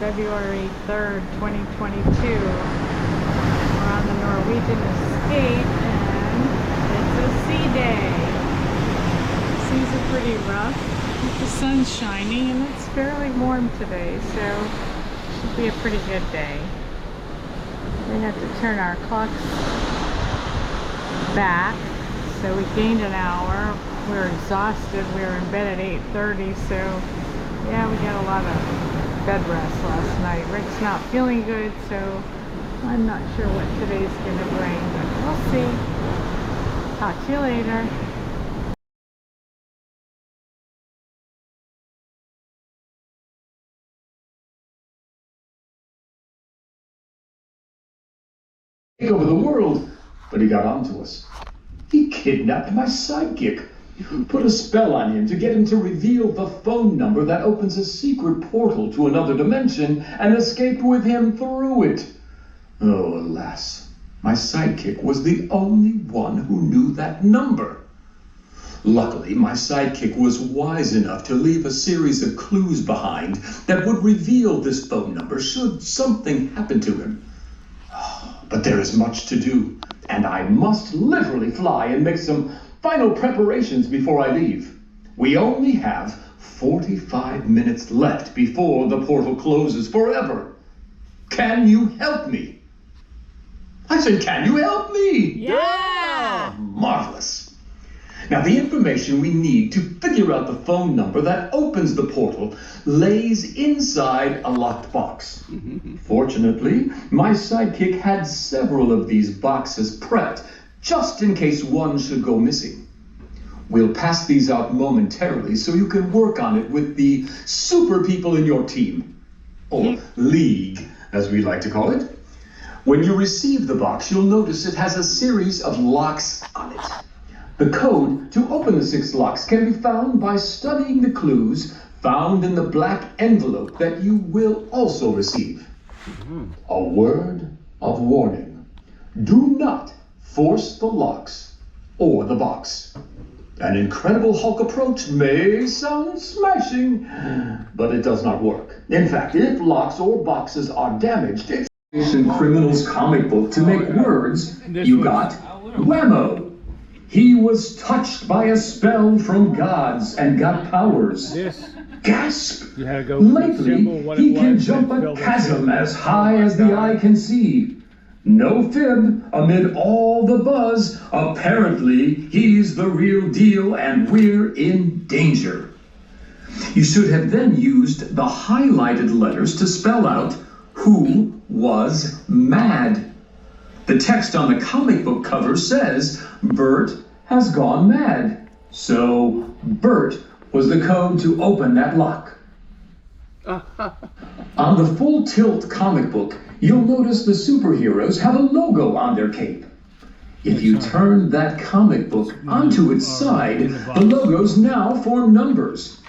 February 3rd, 2022. We're on the Norwegian escape and it's a sea day. Seas are pretty rough. The sun's shining and it's fairly warm today, so it should be a pretty good day. We have to turn our clocks back, so we gained an hour. We were exhausted. We were in bed at 8:30, so yeah, we got a lot of bed rest last night. Rick's not feeling good, so I'm not sure what today's gonna bring, but we'll see. Talk to you later. Over the world, but he got onto us. He kidnapped my sidekick, put a spell on him to get him to reveal the phone number that opens a secret portal to another dimension, and escaped with him through it. Oh, alas, my sidekick was the only one who knew that number. Luckily, my sidekick was wise enough to leave a series of clues behind that would reveal this phone number should something happen to him. But there is much to do, and I must literally fly and make some final preparations before I leave. We only have 45 minutes left before the portal closes forever. Can you help me? I said, can you help me? Yeah! Marvelous. Now, the information we need to figure out the phone number that opens the portal lays inside a locked box. Fortunately, my sidekick had several of these boxes prepped, just in case one should go missing. We'll pass these out momentarily so you can work on it with the super people in your team, or league, as we like to call it. When you receive the box, you'll notice it has a series of locks on it. The code to open the 6 locks can be found by studying the clues found in the black envelope that you will also receive. A word of warning. Do not force the locks or the box. An Incredible Hulk approach may sound smashing, but it does not work. In fact, if locks or boxes are damaged, it's in Criminal's comic book to make words, you got whammo. He was touched by a spell from gods and got powers. Gasp! Lately, he can jump a chasm as high as the eye can see. No fib, amid all the buzz, apparently he's the real deal and we're in danger. You should have then used the highlighted letters to spell out who was mad. The text on the comic book cover says, Bert has gone mad. So, Bert was the code to open that lock. On the Full Tilt comic book, you'll notice the superheroes have a logo on their cape. If you turn that comic book onto its side, the logos now form numbers.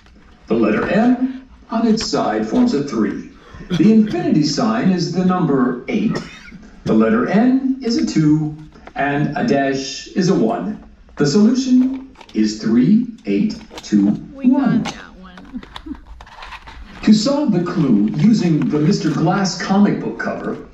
The letter M on its side forms a 3. The infinity sign is the number 8. The letter N is a 2, and a dash is a 1. The solution is 3, 8, 2, 1. We got that one. To solve the clue using the Mr. Glass comic book cover,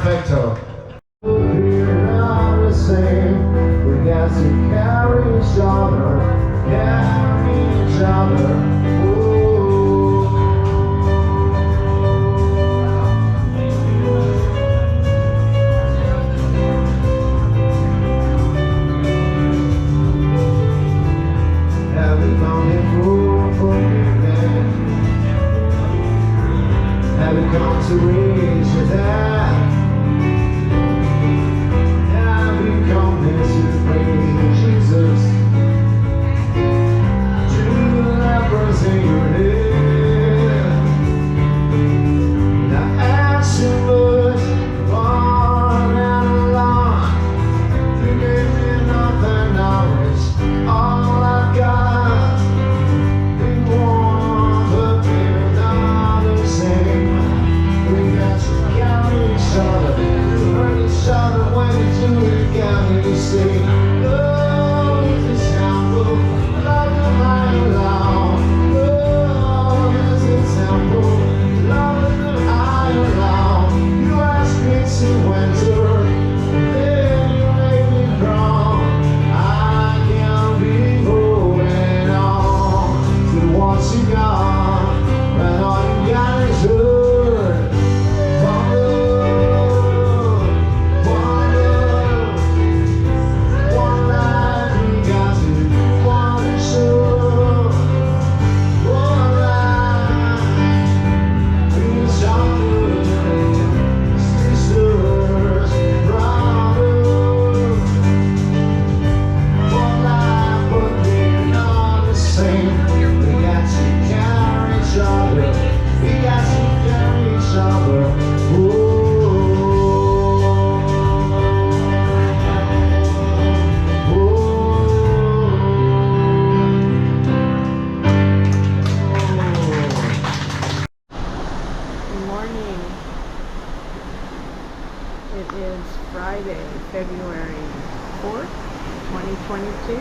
Perfecto. We're not the same. We got to carry each other, carry each other. Haven't found it for forgiveness. Haven't come to reach that. Haven't come here to praise Jesus. To the lepers in your head. Now ask him much far and along. You gave me nothing, now it's all I've got. We want, but we're not the same. We got to carry each other, hurt each other when you do it, got me say, love is the temple, love is my alone. Love is the temple, love is the high alone. You ask me to enter, then you make me crawl. I can't be holding on to what you got, when all you got is hurt. One love, one life we got to one show. One life, each other, sisters, brothers. One life, but we're not the same. We got to carry each other. We got to carry each other. Good morning. It is Friday, February 4th, 2022.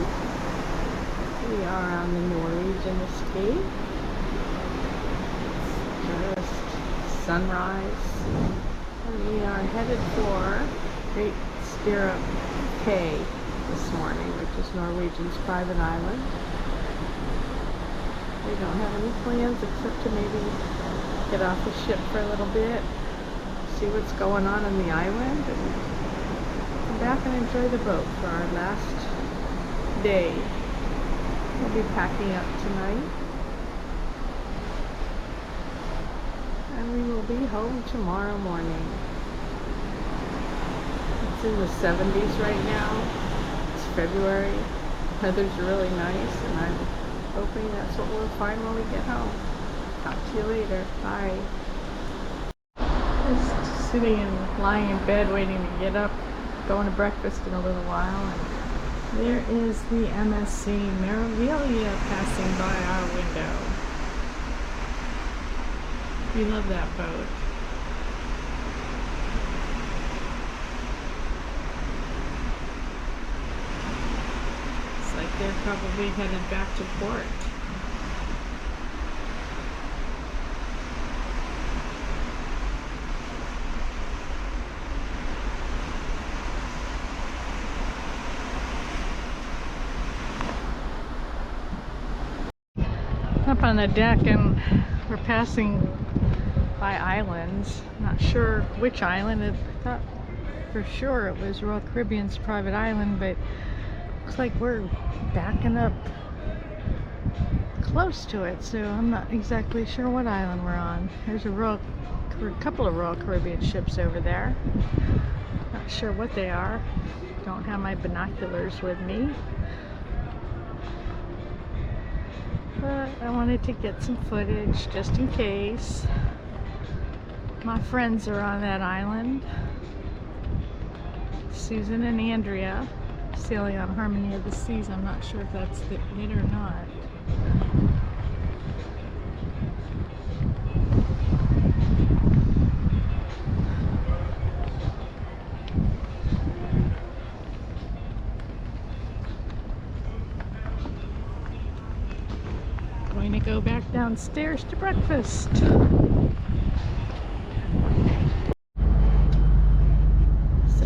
We are on the Norwegian escape. It's just sunrise. And we are headed for Great Stirrup Cay this morning, which is Norwegian's private island. We don't have any plans except to maybe get off the ship for a little bit, see what's going on the island, and come back and enjoy the boat for our last day. We'll be packing up tonight, and we will be home tomorrow morning. It's in the 70s right now. It's February. Weather's really nice, and I'm hoping that's what we'll find when we get home. Talk to you later. Bye. Just sitting and lying in bed waiting to get up, going to breakfast in a little while. And there is the MSC Meraviglia passing by our window. We love that boat. It's like they're probably headed back to port. Up on the deck, and we're passing by islands. Not sure which island. I thought for sure it was Royal Caribbean's private island, but looks like we're backing up close to it, so I'm not exactly sure what island we're on. There's a couple of Royal Caribbean ships over there. Not sure what they are. Don't have my binoculars with me. But I wanted to get some footage just in case. My friends are on that island. Susan and Andrea sailing on Harmony of the Seas. I'm not sure if that's it or not. Going to go back downstairs to breakfast.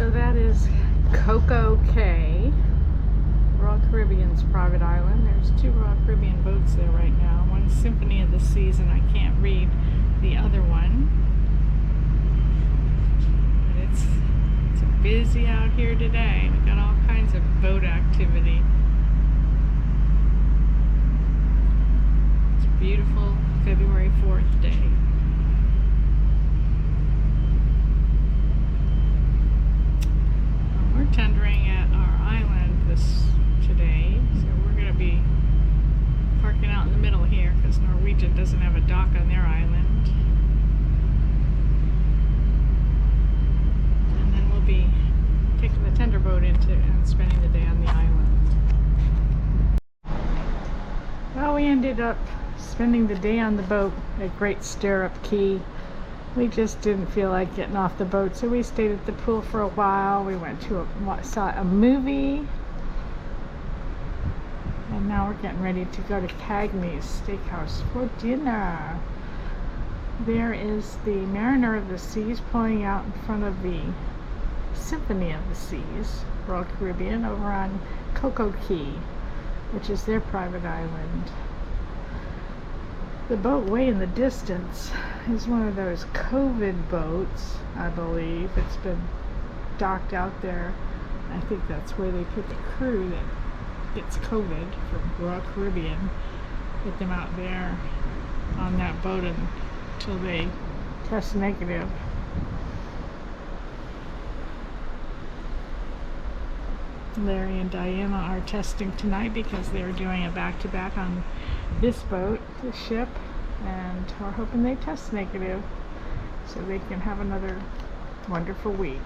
So that is Coco Cay, Royal Caribbean's private island. There's 2 Royal Caribbean boats there right now. One's Symphony of the Seas, and I can't read the other one. But it's busy out here today. We've got all kinds of boat activity. It's a beautiful February 4th day. We're tendering at our island today, so we're going to be parking out in the middle here because Norwegian doesn't have a dock on their island. And then we'll be taking the tender boat into and spending the day on the island. Well, we ended up spending the day on the boat at Great Stirrup Key. We just didn't feel like getting off the boat, so we stayed at the pool for a while. We went to saw a movie, and now we're getting ready to go to Cagney's Steakhouse for dinner. There is the Mariner of the Seas pulling out in front of the Symphony of the Seas, Royal Caribbean, over on Coco Cay, which is their private island. The boat way in the distance is one of those COVID boats, I believe. It's been docked out there. I think that's where they put the crew that gets COVID from Royal Caribbean. Put them out there on that boat until they test negative. Larry and Diana are testing tonight because they're doing a back-to-back on this boat, this ship, and we're hoping they test negative so they can have another wonderful week.